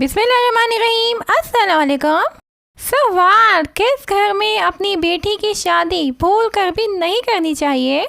बिस्मिल्लाहिर्रहमानिर्रहीम। अस्सलाम वालेकुम। सवाल, किस घर में अपनी बेटी की शादी भूल कर भी नहीं करनी चाहिए?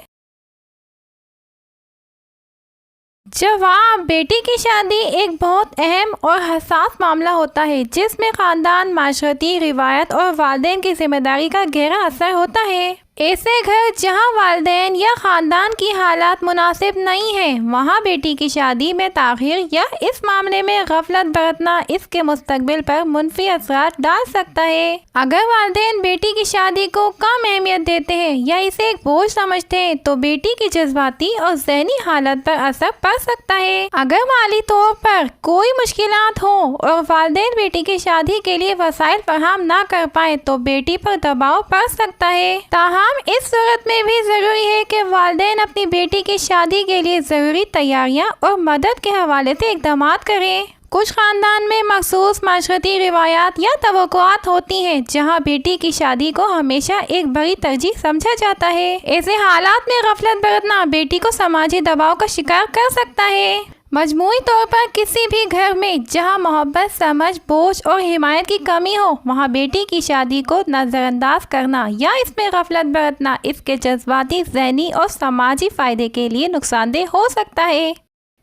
जवाब, बेटी की शादी एक बहुत अहम और हसास मामला होता है जिसमें खानदान, माशरती रिवायत और वालिदैन की जिम्मेदारी का गहरा असर होता है। ऐसे घर जहां वालिदैन या खानदान की हालात मुनासिब नहीं है, वहां बेटी की शादी में ताख़ीर या इस मामले में गफलत बरतना इसके मुस्तकबिल पर मुनफी असरात डाल सकता है। अगर वालिदैन बेटी की शादी को कम अहमियत देते हैं या इसे एक बोझ समझते हैं तो बेटी की जज्बाती और ज़हनी हालत पर असर पड़ सकता है। अगर माली तौर पर कोई मुश्किलात हो और वालिदैन बेटी की शादी के लिए वसाइल फराहम न कर पाए तो बेटी पर दबाव पड़ सकता है। ताहम इस सूरत में भी जरूरी है कि वालिदैन अपनी बेटी की शादी के लिए जरूरी तैयारियां और मदद के हवाले से इक़दाम करें। कुछ खानदान में मखसूस माशरती रिवायात या तवक्कुआत होती हैं जहां बेटी की शादी को हमेशा एक बड़ी तरजीह समझा जाता है। ऐसे हालात में गफलत बरतना बेटी को समाजी दबाव का शिकार कर सकता है। मजमूई तौर पर किसी भी घर में जहां मोहब्बत, समझ, बोझ और हिमायत की कमी हो, वहां बेटी की शादी को नज़रअंदाज करना या इसमें गफलत बरतना इसके जज्बाती, ज़हनी और समाजी फ़ायदे के लिए नुकसानदेह हो सकता है।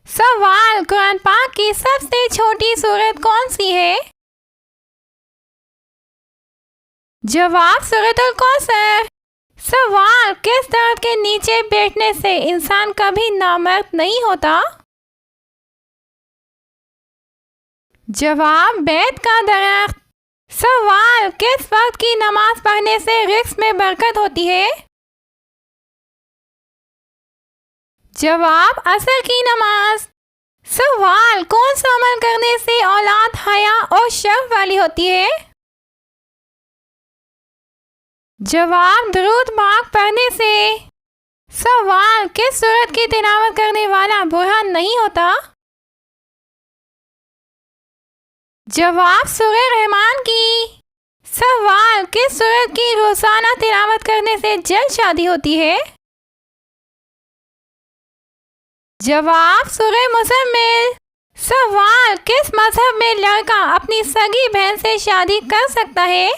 सवाल, कुरान पाक की सबसे छोटी सूरत कौन सी है? जवाब, सूरतुल कौसर। सवाल, किस दरख्त के नीचे बैठने से इंसान कभी नामर्द नहीं होता? जवाब, बैत का दरख्त। सवाल, किस वक्त की नमाज पढ़ने से रिज़्क में बरकत होती है? जवाब, असर की नमाज। सवाल, कौन सा अमल करने से औलाद हया और शर्फ वाली होती है? जवाब, दुरूद पाक पढ़ने से। सवाल, किस सूरत की तिलावत करने वाला बुरहान नहीं होता? जवाब, सूरह रहमान की। सवाल, किस सूरत की रोजाना तिलावत करने से जल्द शादी होती है? जवाब, सूरह मुज़म्मिल। सवाल, किस मजहब में लड़का अपनी सगी बहन से शादी कर सकता है?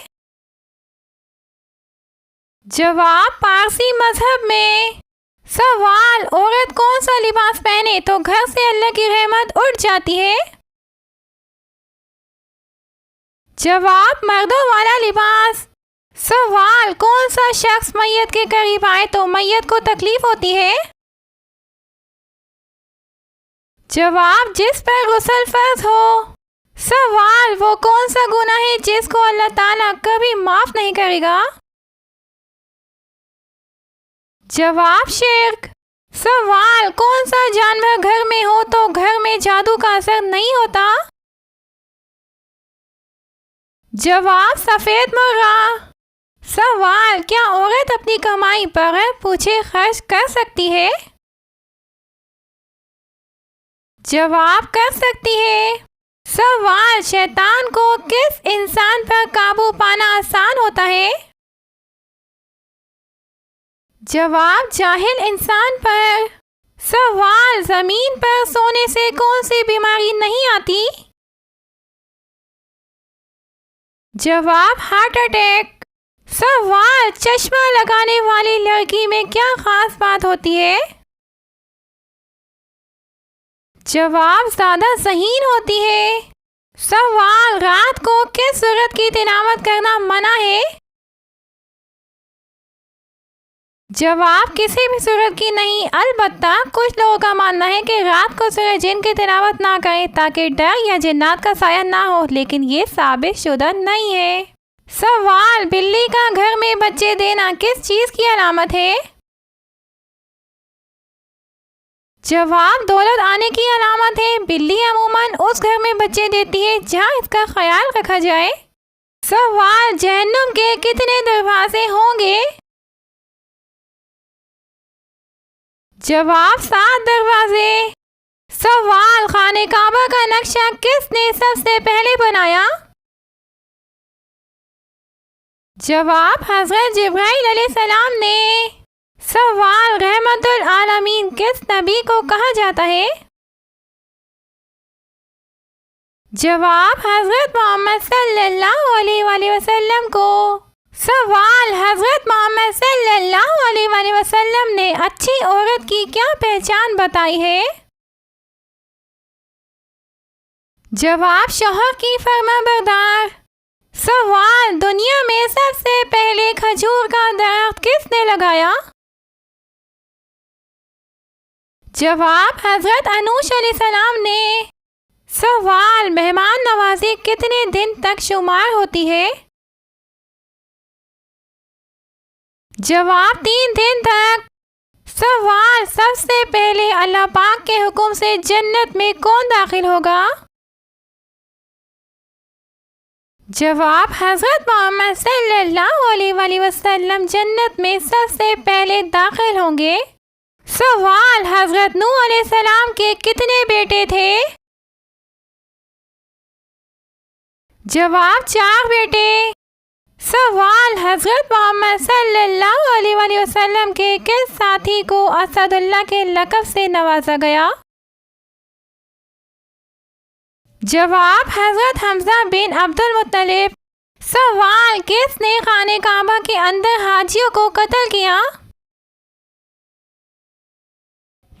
जवाब, पारसी मजहब में। सवाल, औरत कौन सा लिबास पहने तो घर से अल्लाह की रहमत उड़ जाती है? जवाब, मर्दों वाला लिबास। सवाल, कौन सा शख्स मैयत के करीब आए तो मैयत को तकलीफ होती है? जवाब, जिस पर गुस्ल फर्ज हो। सवाल, वो कौन सा गुनाह है जिसको अल्लाह ताला कभी माफ नहीं करेगा? जवाब, शिर्क। सवाल, कौन सा जानवर घर में हो तो घर में जादू का असर नहीं होता? जवाब, सफेद मुर्गा। सवाल, क्या औरत अपनी कमाई बगैर पूछे खर्च कर सकती है? जवाब, कर सकती है। सवाल, शैतान को किस इंसान पर काबू पाना आसान होता है? जवाब, जाहिल इंसान पर। सवाल, जमीन पर सोने से कौन सी बीमारी नहीं आती? जवाब, हार्ट अटैक। सवाल, चश्मा लगाने वाली लड़की में क्या खास बात होती है? जवाब, ज्यादा ज़हीन होती है। सवाल, रात को किस सूरत की तिलावत करना मना है? जवाब, किसी भी सूरत की नहीं, अलबत्ता कुछ लोगों का मानना है कि रात को सूरह जिन की तिलावत ना करें ताकि डर या जिन्नात का साया ना हो, लेकिन ये साबित शुदा नहीं है। सवाल, बिल्ली का घर में बच्चे देना किस चीज की अलामत है? जवाब, दौलत आने की अलामत है। बिल्ली अमूमन उस घर में बच्चे देती है जहां इसका ख्याल रखा जाए। सवाल, जहन्नुम के कितने दरवाजे होंगे? जवाब, 7 दरवाजे। सवाल, खाने काबा का नक्शा किसने सबसे पहले बनाया? जवाब, हज़रत जिब्राइल अलैहिस्सलाम ने। सवाल, रहमतुल आलमीन किस नबी को कहा जाता है? जवाब हजरत मोहम्मद सल्लल्लाहु अलैहि वसल्लम को। सवाल, हजरत मोहम्मद सल्लल्लाहु अलैहि वसल्लम ने अच्छी औरत की क्या पहचान बताई है? जवाब, शौहर की फरमाबरदार। सवाल, दुनिया में सबसे पहले खजूर का दरख्त किसने लगाया? जवाब, हजरत अनूश अलैहिस्सलाम ने। सवाल, मेहमान नवाजी कितने दिन तक शुमार होती है? जवाब, 3 दिन तक। सवाल, सबसे पहले अल्लाह पाक के हुक्म से जन्नत में कौन दाखिल होगा? जवाब, हजरत मोहम्मद सल्लल्लाहु अलैहि वसल्लम जन्नत में सबसे पहले दाखिल होंगे। सवाल, हजरत नूह अलैहिस्सलाम के कितने बेटे थे? जवाब, 4 बेटे। सवाल, हजरत मोहम्मद सल्लल्लाहु अलैहि वसल्लम के किस साथी को असदुल्लाह के लक़ब से नवाजा गया? जवाब, हजरत हमजा बिन अब्दुल मुत्तलिब। सवाल, किसने खाने काबा के अंदर हाजियों को कत्ल किया?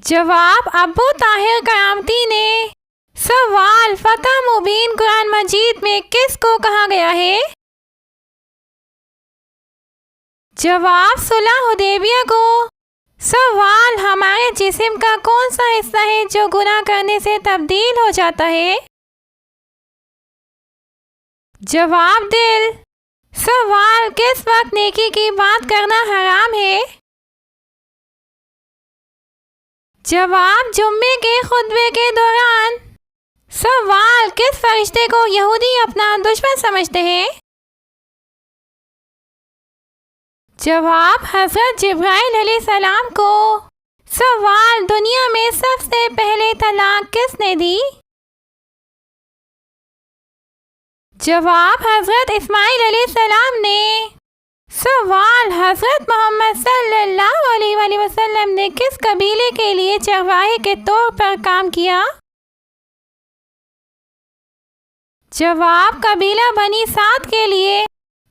जवाब, अबू ताहिर करामती ने। सवाल, फतह मुबीन कुरान मजीद में किसको कहा गया है? जवाब, सुलह हुदैबिया को। सवाल, हमारे जिस्म का कौन सा हिस्सा है जो गुनाह करने से तब्दील हो जाता है? जवाब, दिल। सवाल, किस वक्त नेकी की बात करना हराम है? जवाब, जुम्मे के खुतबे के दौरान। सवाल, किस फरिश्ते को यहूदी अपना दुश्मन समझते हैं? जवाब, हजरत जिब्राइल अलैहिस्सलाम को। सवाल, दुनिया में सबसे पहले तलाक किसने दी? जवाब, हजरत इस्माइल अलैहिस्सलाम ने। सवाल, हजरत मोहम्मद सल्लल्लाहु अलैहि वसल्लम ने किस कबीले के लिए चरवाहे के तौर पर काम किया? जवाब, कबीला बनी साद के लिए।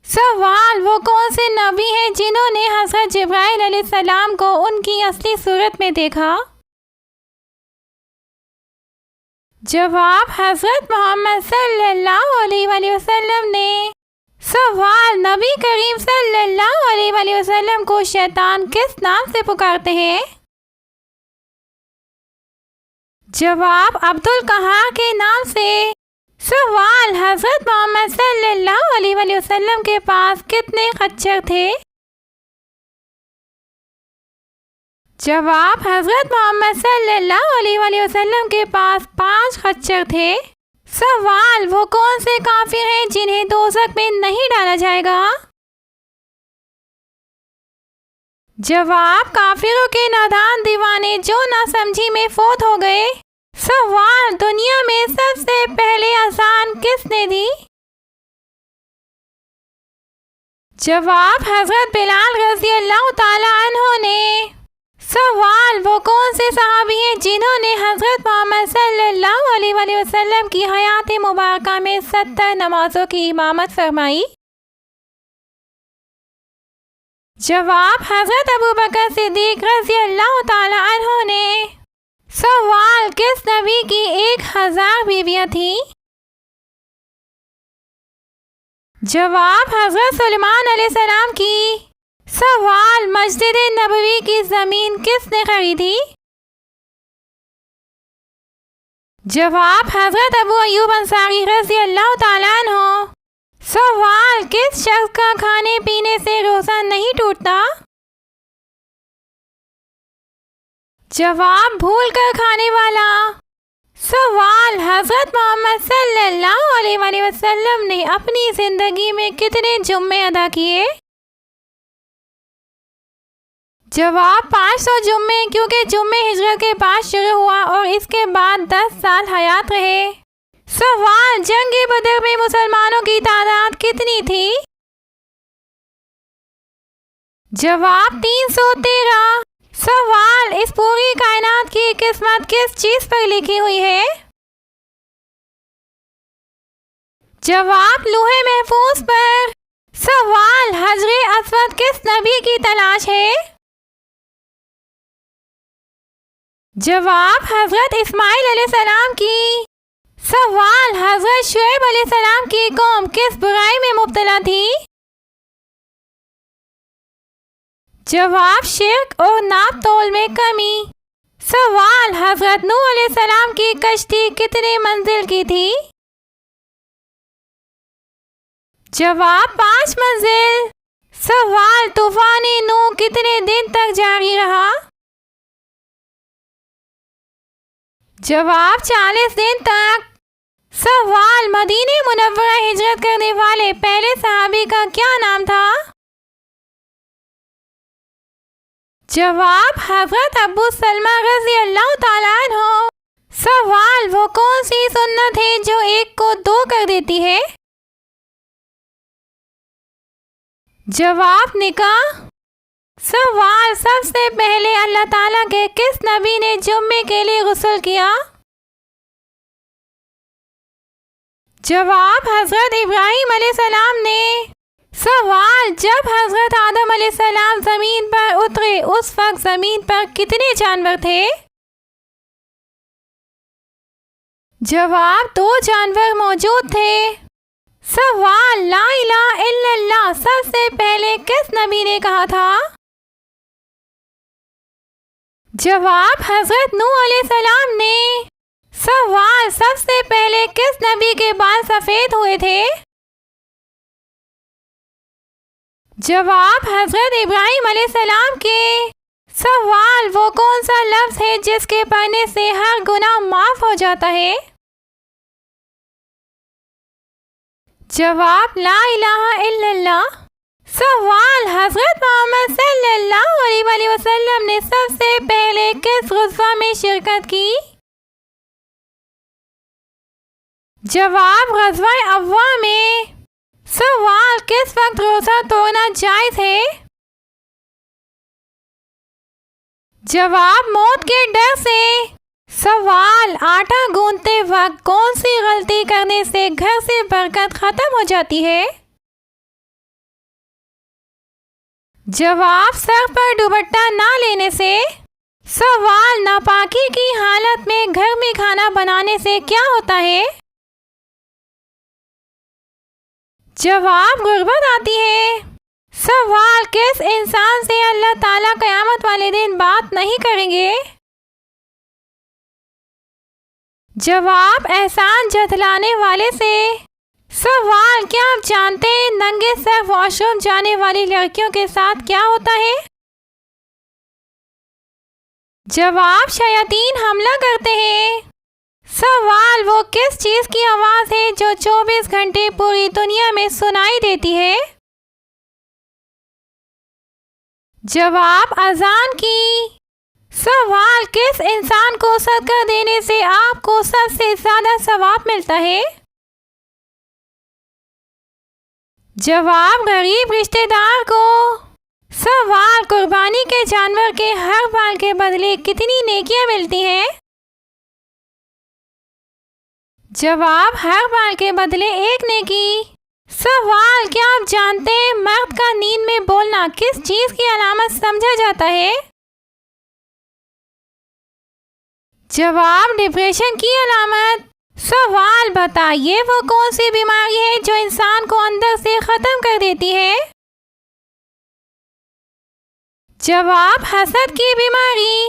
सवाल, वो कौन से नबी हैं जिन्होंने हजरत जिब्राइल अलैहिस्सलाम को उनकी असली सूरत में देखा? जवाब, हजरत मोहम्मद सल्लल्लाहु अलैहि वसल्लम ने। सवाल, नबी करीम सल्लल्लाहु अलैहि वसल्लम को शैतान किस नाम से पुकारते हैं? जवाब, अब्दुल कहार के नाम से। सवाल, हजरत मोहम्मद सल्लल्लाहु अलैहि वसल्लम के पास कितने खच्चर थे? जवाब, हजरत मोहम्मद सल्लल्लाहु अलैहि वसल्लम के पास 5 खच्चर थे। सवाल, वो कौन से काफिर हैं जिन्हें दोज़ख में नहीं डाला जाएगा? जवाब, काफिरों के नादान दीवाने जो नासमझी में फौत हो गए। सवाल, दुनिया में सबसे पहले अज़ान किसने दी? जवाब, हजरत बिलाल रज़ी अल्लाह ताला अन्हु ने। सवाल, वो कौन से सहाबी हैं जिन्होंने हजरत मोहम्मद सल्लल्लाहु अलैहि वसल्लम की हयात मुबारका में 70 नमाजों की इमामत फरमाई? जवाब, हजरत अबू बकर सिद्दीक रज़ी अल्लाह ताला अन्हु ने। सवाल, किस नबी की 1000 बीवियां थीं? जवाब, हजरत सुलेमान अलैहिस्सलाम की। सवाल, मस्जिद नबवी की ज़मीन किसने खरीदी? जवाब, हजरत अबू अय्यूब अंसारी रज़ी अल्लाह ताला अन्हु। सवाल, किस शख्स का खाने पीने से रोज़ा नहीं टूटता? जवाब, भूल कर खाने वाला। सवाल, हजरत मोहम्मद सल्लल्लाहु अलैहि वसल्लम ने अपनी ज़िंदगी में कितने जुम्मे अदा किए? जवाब, 500 जुम्मे, क्योंकि जुम्मे हिजरत के बाद शुरू हुआ और इसके बाद 10 साल हयात रहे। सवाल, जंग बदर में मुसलमानों की तादाद कितनी थी? जवाब, 313। सवाल, इस पूरी कायनात की किस्मत किस चीज़ पर लिखी हुई है? जवाब लौहे महफूज पर। सवाल हजरे अस्वद किस नबी की तलाश है? जवाब हजरत इस्माइल अलैहिस्सलाम की। सवाल हजरत शुएब अलैहिस्सलाम की कौम किस बुराई में मुब्तला थी? जवाब शिर्क और नाप तोल में कमी। सवाल हजरत नूह अलैहिस्सलाम की कश्ती कितने मंजिल की थी? जवाब 5 मंजिल। सवाल तूफान नूह कितने दिन तक जारी रहा? जवाब 40 दिन तक। सवाल मदीने मुनव्वरा हिजरत करने वाले पहले सहाबी का क्या नाम था? जवाब हजरत अबू सलमा रज़ी अल्लाह ताला अन्हु। सवाल वो कौन सी सुन्नत है जो एक को 2 कर देती है? जवाब निकाह। सवाल सबसे पहले अल्लाह ताला के किस नबी ने जुम्मे के लिए गुस्ल किया? जवाब हजरत इब्राहीम अलैहिस्सलाम ने। सवाल जब हजरत आदम अलैहिस्सलाम जमीन पर उतरे उस वक्त जमीन पर कितने जानवर थे? जवाब 2 जानवर मौजूद थे। सवाल ला इलाहा इल्लल्लाह सबसे पहले किस नबी ने कहा था? जवाब हजरत नूह अलैहिस्सलाम ने। सवाल सबसे पहले किस नबी के बाल सफेद हुए थे? जवाब हजरत इब्राहीम अलैहिस्सलाम के। सवाल वो कौन सा लफ्ज है जिसके पढ़ने से हर गुनाह माफ हो जाता है? जवाब ला इलाहा इल्लल्लाह। सवाल हजरत मोहम्मद सल्लल्लाहु अलैहि वसल्लम ने सबसे पहले किस ग़ज़वा में शिरकत की? जवाब ग़ज़वा अव्वा में। सवाल किस वक्त रोज़ा तोड़ना जायज़ है? जवाब मौत के डर से। सवाल आटा गूंथते वक्त कौन सी गलती करने से घर से बरकत खत्म हो जाती है? जवाब सर पर दुपट्टा ना लेने से। सवाल नापाकी की हालत में घर में खाना बनाने से क्या होता है? जवाब गुर्बत आती है। सवाल किस इंसान से अल्लाह ताला क़यामत वाले दिन बात नहीं करेंगे? जवाब एहसान जतलाने वाले से। सवाल क्या आप जानते हैं नंगे सर वॉशरूम जाने वाली लड़कियों के साथ क्या होता है? जवाब शयातीन हमला करते हैं। सवाल वो किस चीज़ की आवाज़ है जो 24 घंटे पूरी दुनिया में सुनाई देती है? जवाब अजान की। सवाल किस इंसान को सदका देने से आपको सबसे ज़्यादा सवाब मिलता है? जवाब गरीब रिश्तेदार को। सवाल कुर्बानी के जानवर के हर बाल के बदले कितनी नेकियां मिलती हैं? जवाब हर बाल के बदले 1 नेकी। सवाल क्या आप जानते हैं मर्द का नींद में बोलना किस चीज़ की अलामत समझा जाता है? जवाब डिप्रेशन की अलामत। सवाल बताइए वो कौन सी बीमारी है जो इंसान को अंदर से ख़त्म कर देती है? जवाब हसद की बीमारी।